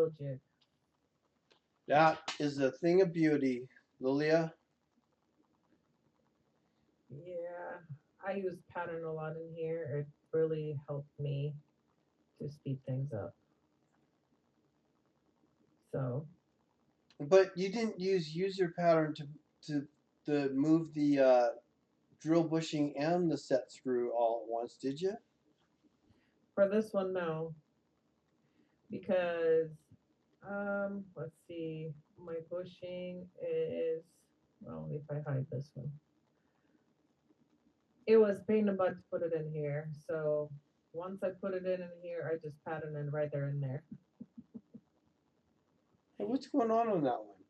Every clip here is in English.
drill jig. That is a thing of beauty, Lilia. Yeah, I use pattern a lot in here. It really helped me to speed things up. So But you didn't use user pattern to move the drill bushing and the set screw all at once, did you? for this one, no, because let's see, my bushing is, well, if I hide this one, it was pain in the butt to put it in here. So once I put it in here, I just pattern it right there in there. Hey, what's going on that one?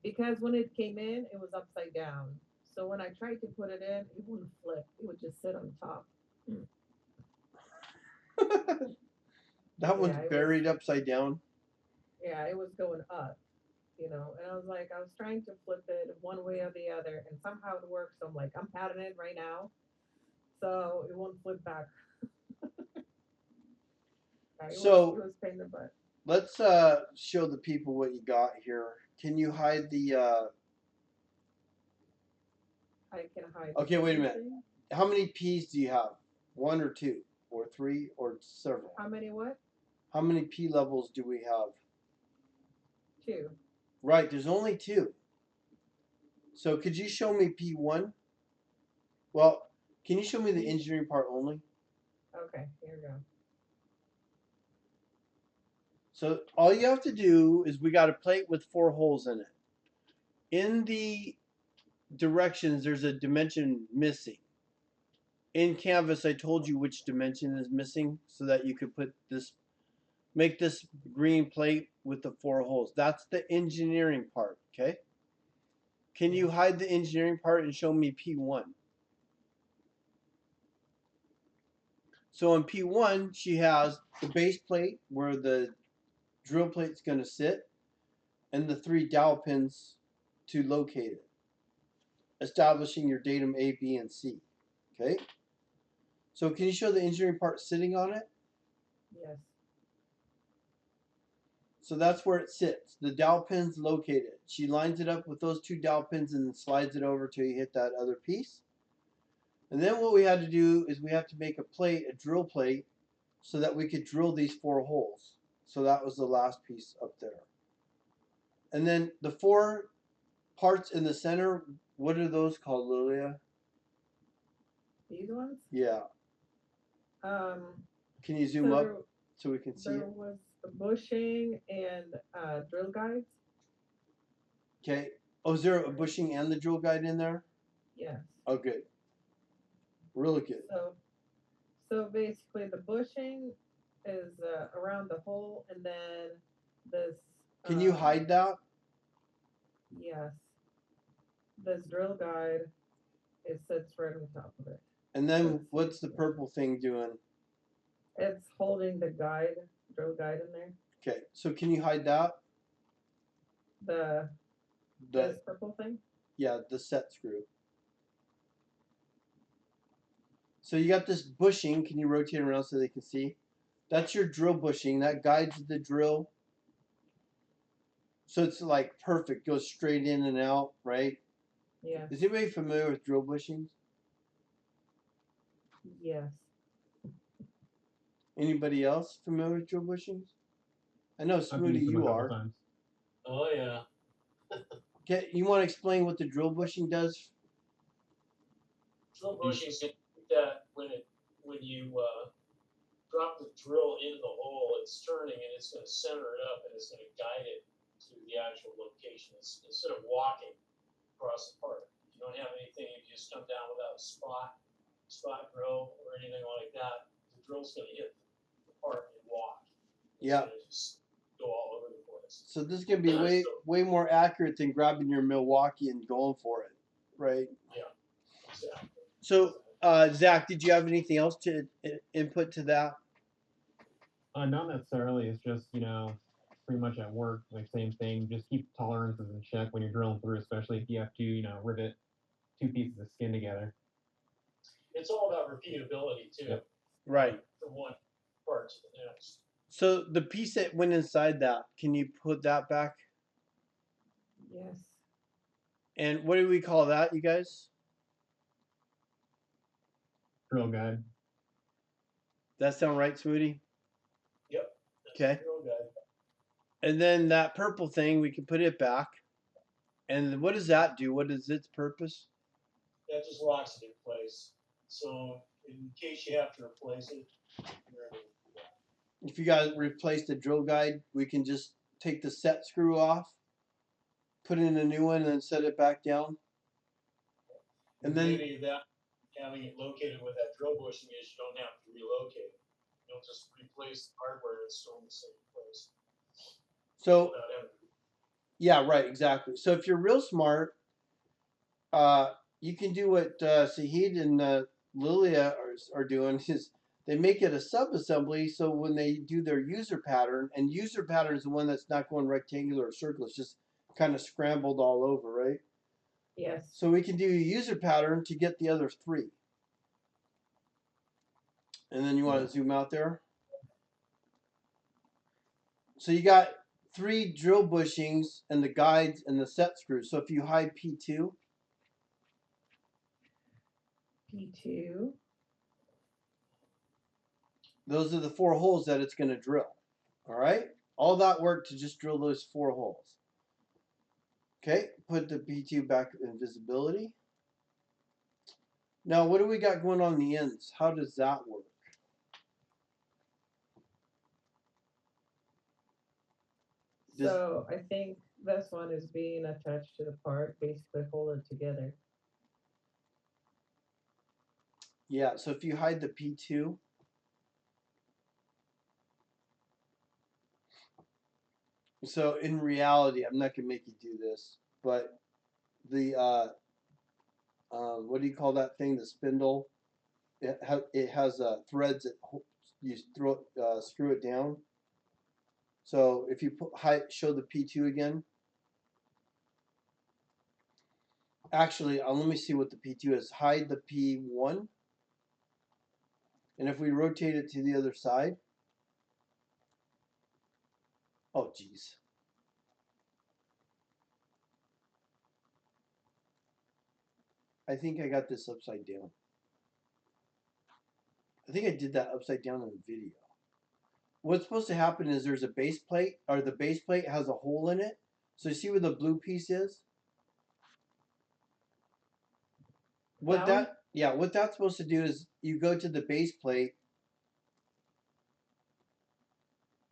Because when it came in, it was upside down. So when I tried to put it in, it wouldn't flip. It would just sit on top. Mm. That one's Yeah, it was. buried upside down. Yeah, it was going up. And I was like, I was trying to flip it one way or the other, and somehow it worked. So I'm like, I'm patterning it right now, so it won't flip back. Yeah, it So was pain in the butt. let's show the people what you got here. Can you hide the? I can hide the Okay, wait a minute. bushing. How many P's do you have? One or two, or three, or several? How many what? How many P levels do we have? Two. Right, there's only two. So could you show me P1? Well, can you show me the engineering part only? Okay, here we go. So all you have to do is we got a plate with 4 holes in it. In the directions, there's a dimension missing. In Canvas, I told you which dimension is missing so that you could put this, make this green plate with the 4 holes. That's the engineering part, okay? Can you Yes. hide the engineering part and show me P1? So in P1, she has the base plate where the drill plate's going to sit and the 3 dowel pins to locate it, establishing your datum A, B, and C. Okay? So can you show the engineering part sitting on it? Yes. So that's where it sits. The dowel pin's located. She lines it up with those 2 dowel pins and then slides it over till you hit that other piece. And then what we had to do is we have to make a plate, a drill plate, so that we could drill these 4 holes. So that was the last piece up there. And then the 4 parts in the center, what are those called, Lilia? These ones. Yeah. Um. Can you zoom So up so we can see there it? was the bushing and drill guides. Okay. Oh, is there a bushing and the drill guide in there? Yes. Oh, good. Really good. So basically, the bushing is around the hole, and then this. Can you Um, hide that? yes, this drill guide, it sits right on top of it. And So then what's the purple thing doing? it's holding the guide, drill guide in there. Okay. So can you hide that? The The this purple thing. yeah, the set screw. So you got this bushing. Can you rotate around so they can see? That's your drill bushing. That guides the drill. So it's like perfect. Goes straight in and out, right? Yeah. Is anybody familiar with drill bushings? Yes. Anybody else familiar with drill bushings? I know, I've Smoothie, used them a you couple are. times. Oh yeah. Okay, you want to explain what the drill bushing does? Drill bushings that when you drop the drill into the hole, it's turning and it's going to center it up and it's going to guide it to the actual location. Instead of walking across the part, you don't have anything. If you just come down without a spot drill or anything like that, the drill's going to hit the part and walk. It's Yeah. going to just go all over the place. So this is gonna be way more accurate than grabbing your Milwaukee and going for it, right? Yeah. Exactly. So Zach, did you have anything else to input to that? Not necessarily. It's just pretty much at work, like same thing. Just keep tolerances in check when you're drilling through, especially if you have to rivet 2 pieces of skin together. It's all about repeatability too. Yep. Right. From one part to the next. So the piece that went inside that, can you put that back? Yes. And what do we call that, you guys? Drill guide. That sound right, sweetie? Yep. That's Okay. Drill guide. And then that purple thing, we can put it back. And what does that do? What is its purpose? That just locks it in place. So in case you have to replace it, you're able to do that. If you guys replace the drill guide, we can just take the set screw off, put in a new one, and then set it back down. And The then, beauty of that, having it located where that drill bushing is, you don't have to relocate it. You'll just replace the hardware that's still in the same place so without having to. yeah, right, exactly. So if you're real smart, you can do what Sahid and Lilia are doing is they make it a sub-assembly so when they do their user pattern, and user pattern is the one that's not going rectangular or circle, it's just kind of scrambled all over, right? Yes. So we can do a user pattern to get the other three. And then you want to zoom out there. So you got 3 drill bushings and the guides and the set screws. So if you hide P2, P2. those are the 4 holes that it's going to drill. All right? All that work to just drill those 4 holes. Okay, put the P2 back in visibility. Now, what do we got going on the ends? How does that work? So I think this one is being attached to the part, basically hold it together. Yeah, so if you hide the P2, so in reality, I'm not gonna make you do this, but the what do you call that thing? The spindle. It has threads that you screw it down. So if you show the P2 again. Actually, let me see what the P2 is. Hide the P1. And if we rotate it to the other side. Oh, geez. I think I got this upside down. I think I did that upside down in the video. What's supposed to happen is there's a base plate, or the base plate has a hole in it. So you see where the blue piece is? What that's supposed to do is you go to the base plate,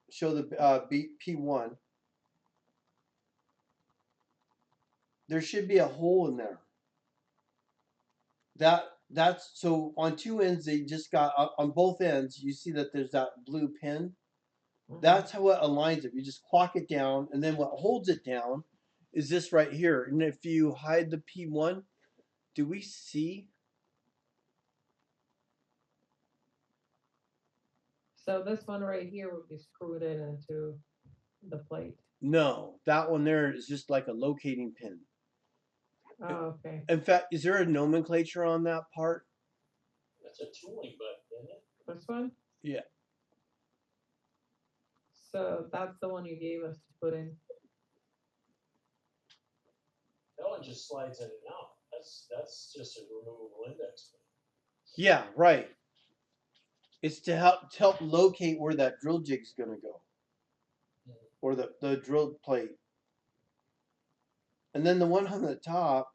show the P1. There should be a hole in there. That's so on 2 ends they just got on both ends. You see that there's that blue pin. That's how it aligns it. You just clock it down, and then what holds it down is this right here. And if you hide the P1, do we see? So this one right here would be screwed in into the plate. No, that one there is just like a locating pin. Oh, okay. In fact, is there a nomenclature on that part? That's a tooling button, isn't it? This one? Yeah. So that's the one you gave us to put in. That one just slides in and out. That's just a removable index. Yeah, right. It's to help locate where that drill jig's gonna go. Or the drill plate. And then the one on the top,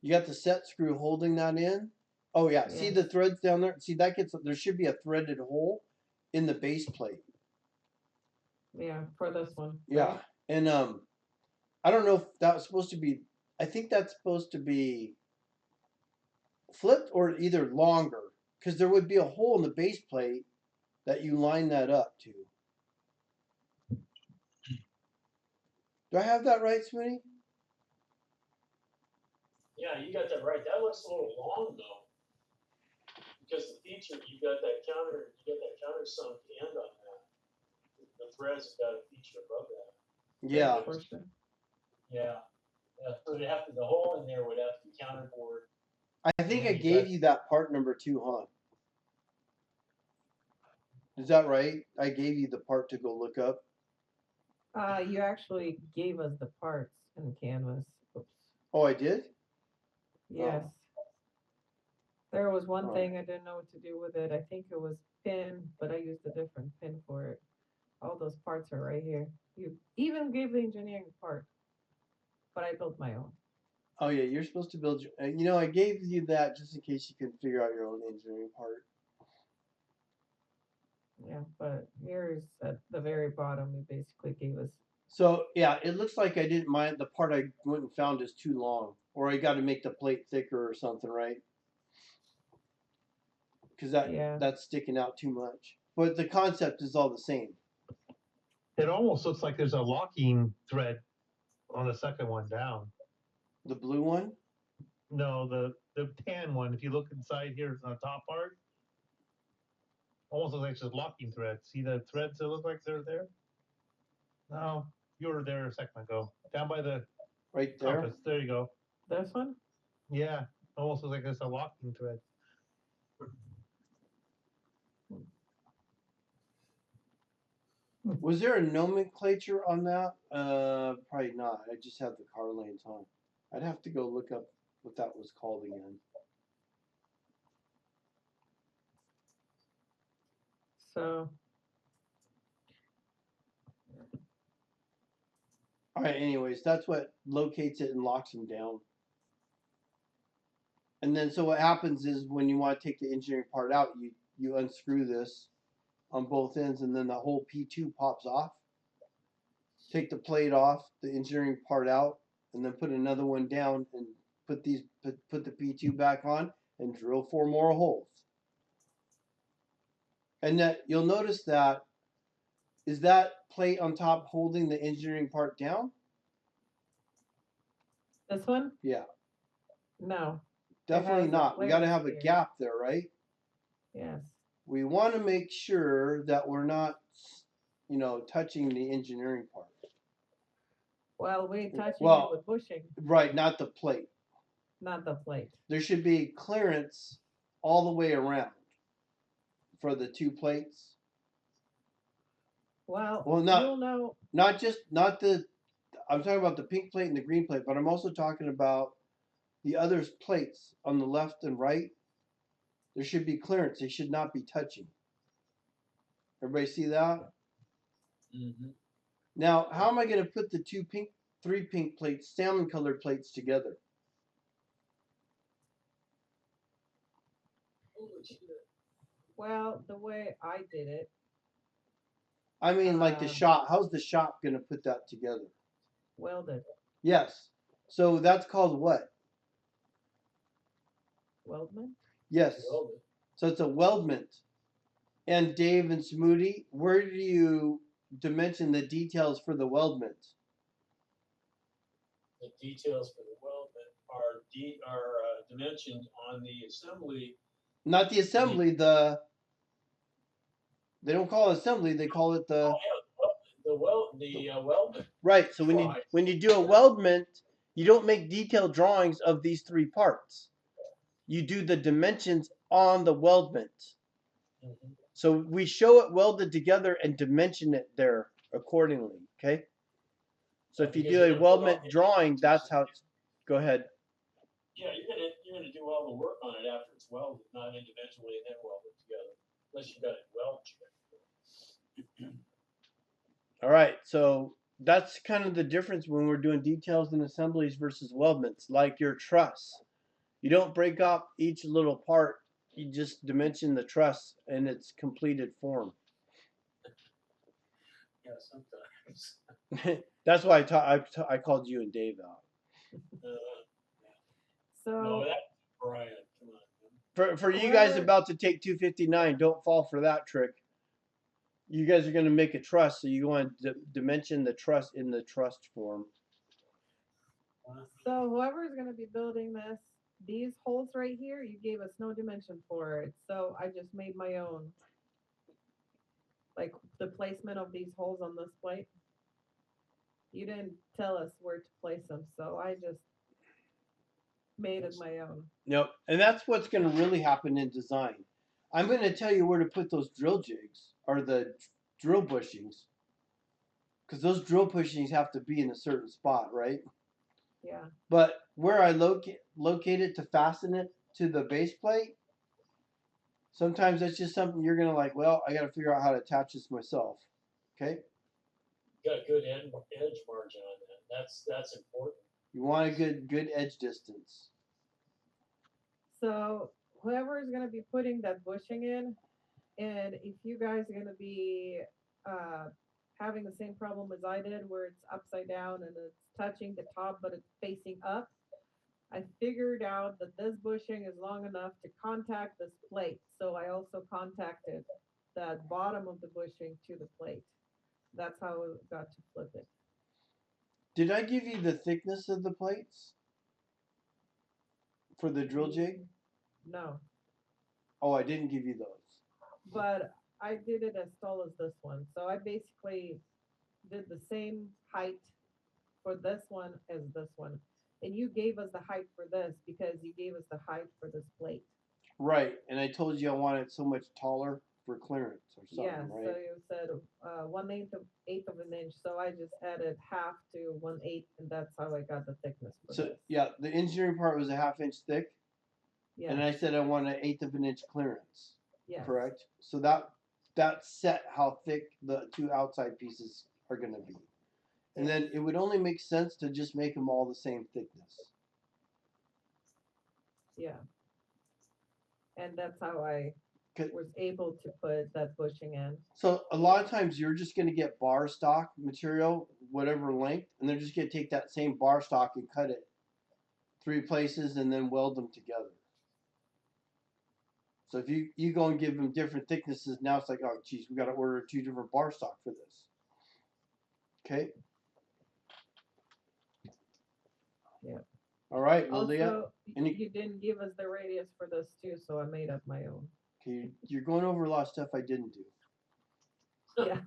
you got the set screw holding that in. Oh yeah, see the threads down there? See that there should be a threaded hole in the base plate. Yeah, for this one. Yeah. Right? And I don't know if that was supposed to be, I think that's supposed to be flipped or either longer, because there would be a hole in the base plate that you line that up to. Do I have that right, Smitty? Yeah, you got that right. That looks a little long though. Because the feature, you got that countersunk end on that. The threads have got a feature above that. Yeah. Yeah. So the hole in there would have to be counterbored. I think I gave you that part number 2, huh? Is that right? I gave you the part to go look up. You actually gave us the parts in Canvas. Oops. Oh, I did? Yes. There was one Alright. thing I didn't know what to do with it. I think it was pin, but I used a different pin for it. All those parts are right here. You even gave the engineering part, but I built my own. Oh yeah, you're supposed to build your. You know, I gave you that just in case you couldn't figure out your own engineering part. Yeah, but here's at the very bottom, you basically gave us. So yeah, it looks like I didn't mind the part I went and found is too long, or I got to make the plate thicker or something, right? Because Yeah. that's sticking out too much. But the concept is all the same. It almost looks like there's a locking thread on the second one down. The blue one. No, the tan one. If you look inside here on the top part, almost looks like just locking threads. See the threads that look like they're there? No, you were there a second ago. Down by the Right there. compass. There you go. This one? Yeah, almost looks like it's a locking thread. Was there a nomenclature on that? Probably not. I just have the car lanes on. I'd have to go look up what that was called again. So All right. Anyways, that's what locates it and locks them down. And then so what happens is when you want to take the engineering part out, you unscrew this on both ends, and then the whole P2 pops off. Take the plate off, the engineering part out, and then put another one down and put the P2 back on and drill 4 more holes. And that you'll notice that is that plate on top holding the engineering part down? this one? Yeah, No. definitely has a not. We got to have a clearance here. gap there, right? Yes. We want to make sure that we're not, you know, touching the engineering part. Well, we touching Well- it with bushing, Right, not the plate. not the plate. There should be clearance all the way around for the 2 plates. Well, Well, not- you'll know. Not the. I'm talking about the pink plate and the green plate, but I'm also talking about the other plates on the left and right. There should be clearance. They should not be touching. Everybody see that? Mm-hmm. Now, how am I going to put the 3 pink plates, salmon colored plates together? Well, the way I did it, I mean, like the shop. How's the shop going to put that together? welded. Yes. So that's called what? Weldment? Yes. So it's a weldment. And Dave and Smoody, where do you dimension the details for the weldment? The details for the weldment are dimensioned on the assembly. Not the assembly, they don't call it assembly, they call it the Weldment. right. So when you do a weldment, you don't make detailed drawings of these 3 parts. You do the dimensions on the weldment. Mm-hmm. So we show it welded together and dimension it there accordingly. Okay. So if you do a weldment drawing, that's how it's. Go ahead. Yeah, you're gonna do all the work on it after it's welded, not individually and then weld it together, unless you got it weld check. All right. So that's kind of the difference when we're doing details and assemblies versus weldments. Like your truss, you don't break up each little part. You just dimension the truss in its completed form. Yeah, sometimes. That's why I called you and Dave out. So No, that's Brian. Come on. For you guys Whoever- about to take 259, don't fall for that trick. You guys are going to make a truss, so you want to dimension the truss in the truss form. So whoever's gonna be building this, these holes right here, you gave us no dimension for it. So I just made my own. Like the placement of these holes on this plate. You didn't tell us where to place them, so I just made it my own. Yep, and that's what's going to really happen in design. I'm going to tell you where to put those drill jigs, are the drill bushings, because those drill bushings have to be in a certain spot, right? Yeah. But where I locate it to fasten it to the base plate, sometimes that's just something you're gonna like. Well, I got to figure out how to attach this myself. Okay. Got a good edge margin on that. That's important. You want a good edge distance. So whoever is gonna be putting that bushing in, and if you guys are gonna be uh, having the same problem as I did, where it's upside down and it's touching the top but it's facing up, I figured out that this bushing is long enough to contact this plate. So I also contacted the bottom of the bushing to the plate. That's how I got to flip it. Did I give you the thickness of the plates for the drill jig? No, Oh, I didn't give you those. but I did it as tall as this one. So I basically did the same height for this one as this one. And you gave us the height for this because you gave us the height for this plate. Right, and I told you I wanted so much taller for clearance or something, Yeah, right? so you said 1/8 of an inch. So I just added half to 1/8, and that's how I got the thickness for So this. yeah, the engineering part was a 1/2 inch thick, Yeah, and I said I want an 1/8 of an inch clearance. yeah, Correct. So that set how thick the two outside pieces are going to be, and then it would only make sense to just make them all the same thickness. yeah. And that's how I 'Cause- was able to put that bushing in. So a lot of times you're just going to get bar stock material, whatever length, and they're just going to take that same bar stock and cut it 3 places and then weld them together. So if you go and give them different thicknesses, now it's like, oh geez, we got to order 2 different bar stock for this. Okay. Yeah. All right, Liliya. Also, you didn't give us the radius for this too, so I made up my own. Okay, you're going over a lot of stuff I didn't do. Yeah.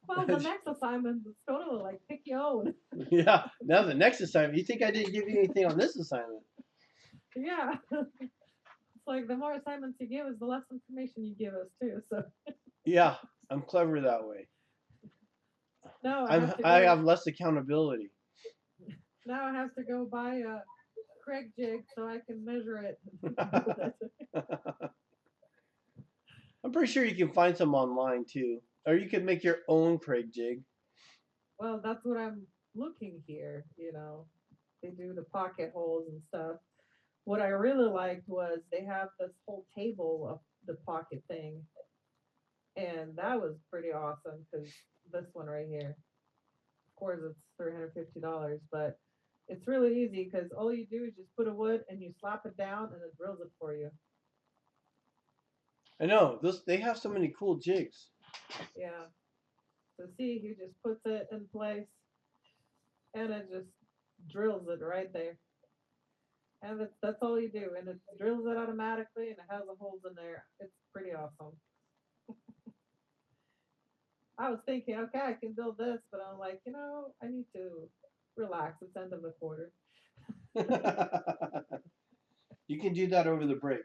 Well, the next assignment is totally like pick your own. Yeah. Now the next assignment. You think I didn't give you anything on this assignment? Yeah. It's like the more assignments you give us, the less information you give us too. So Yeah, I'm clever that way. now I have less accountability. now I have to go buy a Craig jig so I can measure it. I'm pretty sure you can find some online too, or you can make your own Craig jig. Well, that's what I'm looking here. They do the pocket holes and stuff. What I really liked was they have this whole table of the pocket thing, and that was pretty awesome because this one right here, of course, it's $350, but it's really easy because all you do is just put a wood and you slap it down and it drills it for you. I know they have so many cool jigs. Yeah. So see, he just puts it in place and it just drills it right there. And that's all you do. And it drills it automatically and it has the holes in there. It's pretty awesome. I was thinking, okay, I can build this, but I'm like, I need to relax. It's end of the quarter. You can do that over the break.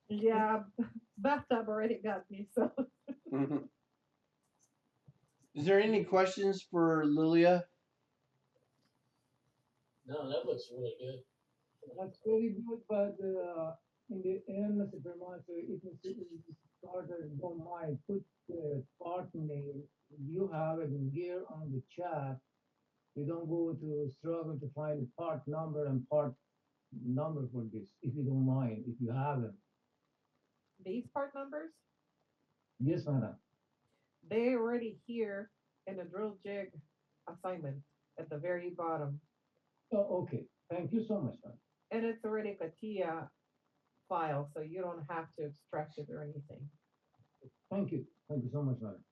Yeah, bathtub already got me, so. Is there any questions for Liliya? No, that looks really good. That's very good, but in the end, Mr. Vermont, if you starter don't mind, put the part name. You have it here on the chat. You don't go to struggle to find the part number and part number for this, if you don't mind, if you have them. These part numbers, Yes, madam. they already here in a drill jig assignment at the very bottom. Oh, okay. Thank you so much, madam. And it's already a CATIA file, so you don't have to extract it or anything. Thank you. Thank you so much, madam.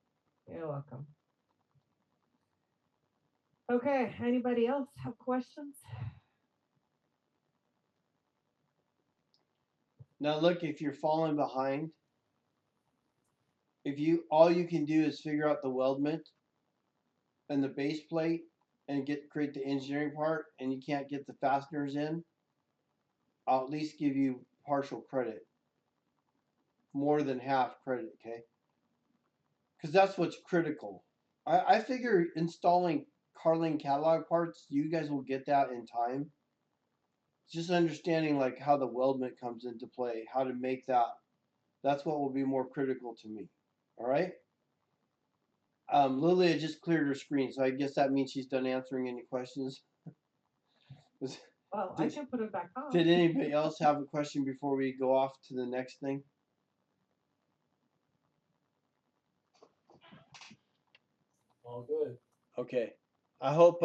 You're welcome. Okay, anybody else have questions? Now look, if you're falling behind, all you can do is figure out the weldment and the base plate and create the engineering part, and you can't get the fasteners in, I'll at least give you partial credit more than half credit, okay? Because that's what's critical. I figure installing Carling catalog parts, you guys will get that in time. Just understanding like how the weldment comes into play, how to make that. That's what will be more critical to me. All right. Lilia just cleared her screen, so I guess that means she's done answering any questions. Well, I can put it back on. Did anybody else have a question before we go off to the next thing? All good. Okay. I hope